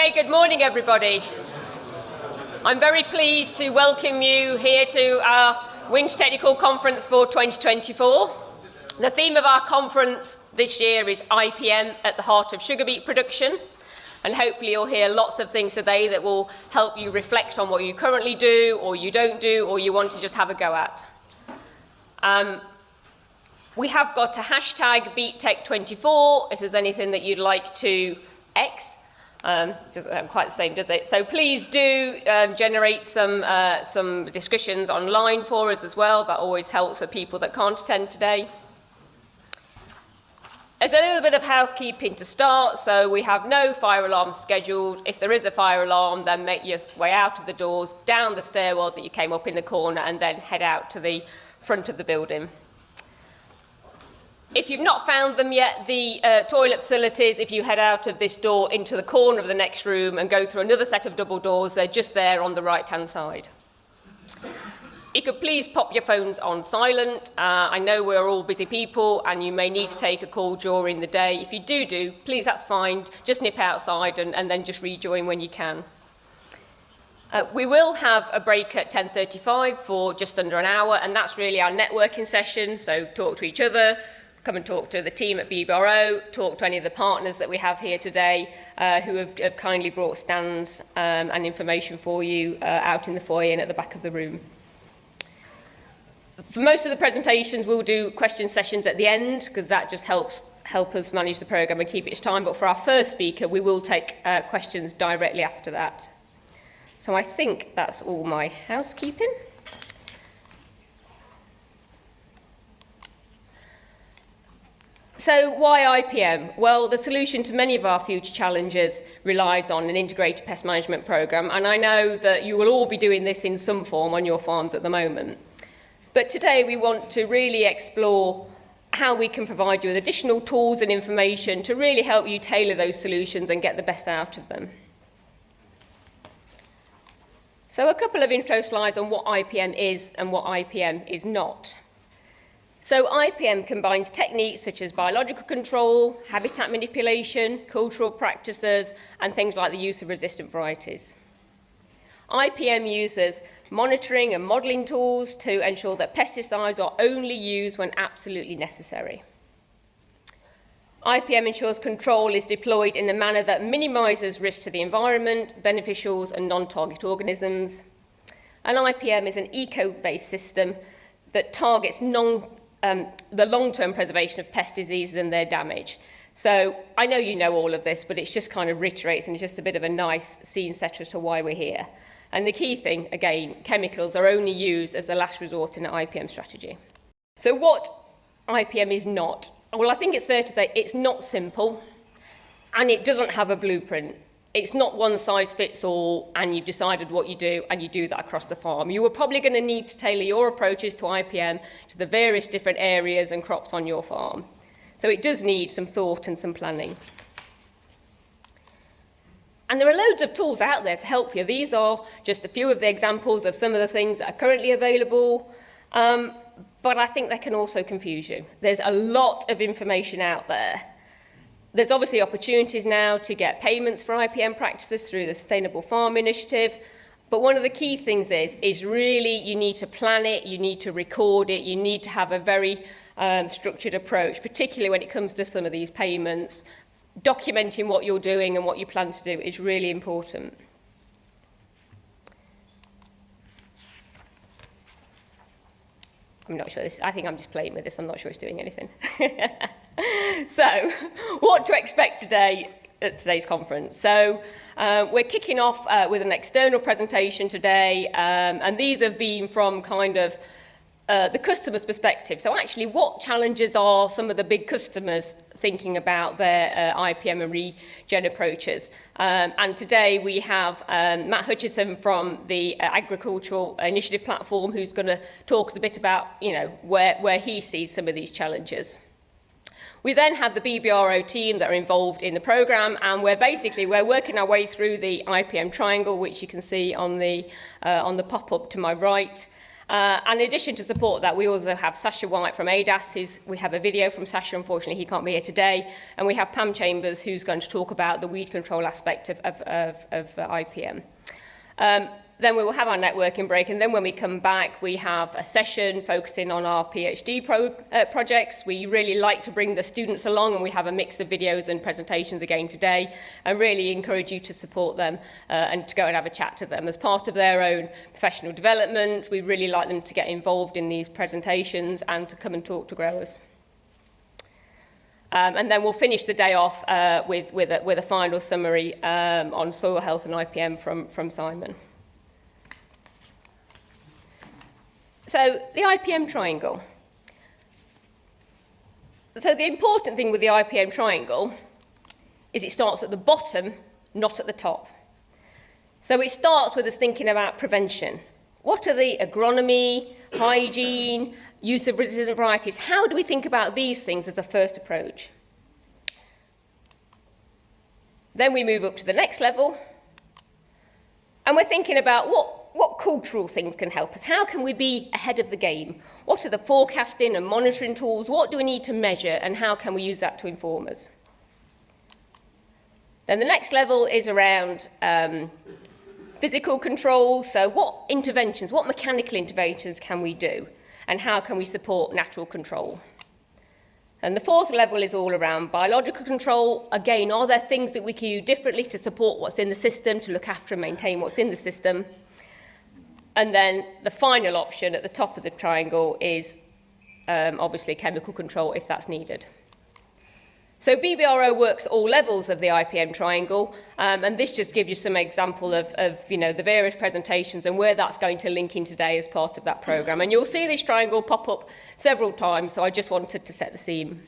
Okay, good morning, everybody. I'm very pleased to welcome you here to our BeetTech24 conference for 2024. The theme of our conference this year is IPM at the heart of sugar beet production. And hopefully you'll hear lots of things today that will help you reflect on what you currently do, or you don't do, or you want to just have a go at. We have got a hashtag BeetTech24 if there's anything that you'd like to X. Doesn't quite the same, does it? So please do generate some discussions online for us as well. That always helps for people that can't attend today. There's a little bit of housekeeping to start. So we have no fire alarms scheduled. If there is a fire alarm, then make your way out of the doors, down the stairwell that you came up in the corner, and then head out to the front of the building. If you've not found them yet, the toilet facilities, if you head out of this door into the corner of the next room and go through another set of double doors, they're just there on the right-hand side. You could please pop your phones on silent. I know we're all busy people and you may need to take a call during the day. If you do, please, that's fine. Just nip outside and then just rejoin when you can. We will have a break at 10:35 for just under an hour, and that's really our networking session. So talk to each other, come and talk to the team at BBRO, talk to any of the partners that we have here today who have kindly brought stands and information for you out in the foyer and at the back of the room. For most of the presentations, we'll do question sessions at the end because that just help us manage the programme and keep it to time. But for our first speaker, we will take questions directly after that. So I think that's all my housekeeping. So why IPM? Well, the solution to many of our future challenges relies on an integrated pest management programme, and I know that you will all be doing this in some form on your farms at the moment. But today we want to really explore how we can provide you with additional tools and information to really help you tailor those solutions and get the best out of them. So a couple of intro slides on what IPM is and what IPM is not. So IPM combines techniques such as biological control, habitat manipulation, cultural practices, and things like the use of resistant varieties. IPM uses monitoring and modelling tools to ensure that pesticides are only used when absolutely necessary. IPM ensures control is deployed in a manner that minimises risk to the environment, beneficials, and non-target organisms. And IPM is an eco-based system that targets the long-term preservation of pest diseases and their damage. So I know you know all of this, but it just kind of reiterates and it's just a bit of a nice scene setter as to why we're here. And the key thing, again, chemicals are only used as a last resort in an IPM strategy. So what IPM is not? Well, I think it's fair to say it's not simple and it doesn't have a blueprint. It's not one size fits all and you've decided what you do and you do that across the farm. You are probably going to need to tailor your approaches to IPM to the various different areas and crops on your farm. So it does need some thought and some planning. And there are loads of tools out there to help you. These are just a few of the examples of some of the things that are currently available. But I think they can also confuse you. There's a lot of information out there. There's obviously opportunities now to get payments for IPM practices through the Sustainable Farm Initiative. But one of the key things is really you need to plan it, you need to record it, you need to have a very structured approach, particularly when it comes to some of these payments. Documenting what you're doing and what you plan to do is really important. I'm not sure I think I'm just playing with this, I'm not sure it's doing anything. So, what to expect today at today's conference? So, we're kicking off with an external presentation today, and these have been from kind of the customer's perspective. So actually, what challenges are some of the big customers thinking about their IPM and regen approaches? And today we have Matt Hutchison from the Agricultural Initiative Platform, who's going to talk us a bit about, where he sees some of these challenges. We then have the BBRO team that are involved in the programme, and we're working our way through the IPM triangle, which you can see on the pop-up to my right. And in addition to support that, we also have Sasha White from ADAS. We have a video from Sasha, unfortunately he can't be here today. And we have Pam Chambers, who's going to talk about the weed control aspect of IPM. Then we will have our networking break, and then when we come back, we have a session focusing on our PhD projects. We really like to bring the students along, and we have a mix of videos and presentations again today. I really encourage you to support them and to go and have a chat to them. As part of their own professional development, we really like them to get involved in these presentations and to come and talk to growers. And then we'll finish the day off with a final summary on soil health and IPM from Simon. So the IPM triangle. So the important thing with the IPM triangle is it starts at the bottom, not at the top. So it starts with us thinking about prevention. What are the agronomy, hygiene, use of resistant varieties? How do we think about these things as a first approach? Then we move up to the next level, and we're thinking about what cultural things can help us. How can we be ahead of the game? What are the forecasting and monitoring tools? What do we need to measure, and how can we use that to inform us? Then the next level is around physical control. So what interventions, what mechanical interventions can we do, and how can we support natural control? And the fourth level is all around biological control. Again, are there things that we can do differently to support what's in the system, to look after and maintain what's in the system? And then the final option at the top of the triangle is obviously chemical control if that's needed. So BBRO works at all levels of the IPM triangle, and this just gives you some example of the various presentations and where that's going to link in today as part of that programme. And you'll see this triangle pop up several times, so I just wanted to set the scene.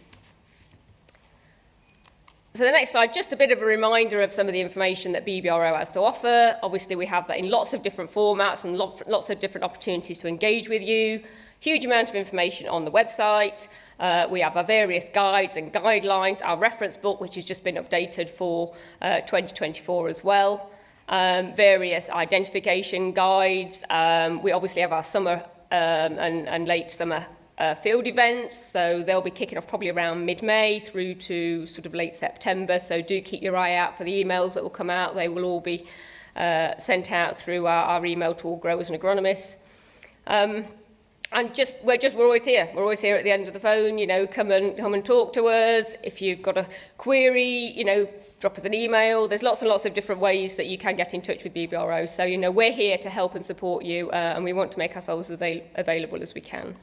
So the next slide, just a bit of a reminder of some of the information that BBRO has to offer. Obviously, we have that in lots of different formats and lots of different opportunities to engage with you. Huge amount of information on the website. We have our various guides and guidelines, our reference book, which has just been updated for 2024 as well. Various identification guides. We obviously have our summer and late summer field events, so they'll be kicking off probably around mid-May through to sort of late September, so do keep your eye out for the emails that will come out. They will all be sent out through our email to all growers and agronomists. And we're always here. We're always here at the end of the phone. Come and talk to us. If you've got a query, drop us an email. There's lots and lots of different ways that you can get in touch with BBRO. So we're here to help and support you, and we want to make ourselves available as we can.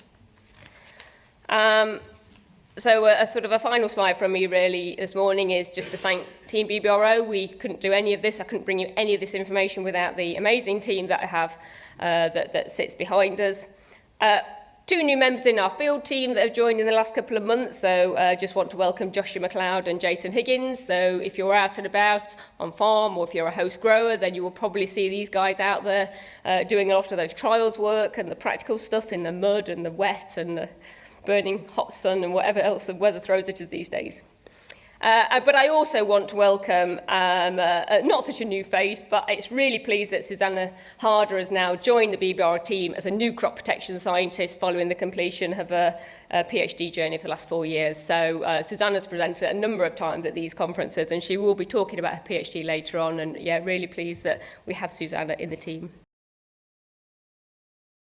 So a sort of a final slide from me really this morning is just to thank Team BBRO. We couldn't do any of this. I couldn't bring you any of this information without the amazing team that I have that sits behind us. 2 new members in our field team that have joined in the last couple of months. So just want to welcome Joshua McLeod and Jason Higgins. So if you're out and about on farm, or if you're a host grower, then you will probably see these guys out there doing a lot of those trials work and the practical stuff in the mud and the wet and the burning hot sun and whatever else the weather throws at us these days. But I also want to welcome not such a new face, but it's really pleased that Susanna Harder has now joined the BBRO team as a new crop protection scientist following the completion of a PhD journey for the last 4 years. So Susanna's presented a number of times at these conferences, and she will be talking about her PhD later on, and really pleased that we have Susanna in the team.